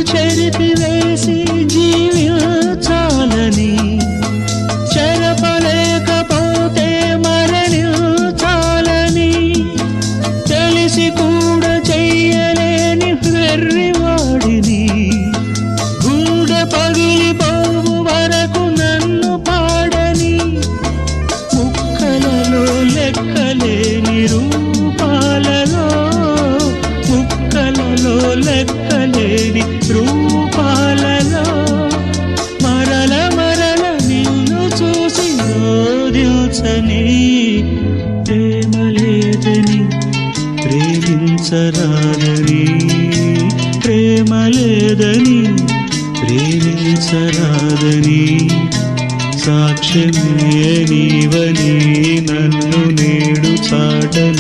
చెరిపివేసి జీవించాలని, చెరపలేకపోతే మరణించాలని, తెలిసి కూడా చెయ్యలేని వెర్రివాడిని, గుండె పగిలిపోవు వరకు నన్ను పాడని, ముక్కలలో లెక్కలేని రూపాలలో, ముక్కలలో లెక్కలేని రూపాలలో మరల మరల నిన్ను చూసి రోదించని, ప్రేమ లేదని ప్రేమించరాదని, ప్రేమ లేదని ప్రేమించరాదని, సాక్ష్యమే నీవని నన్ను నేడు చాటని.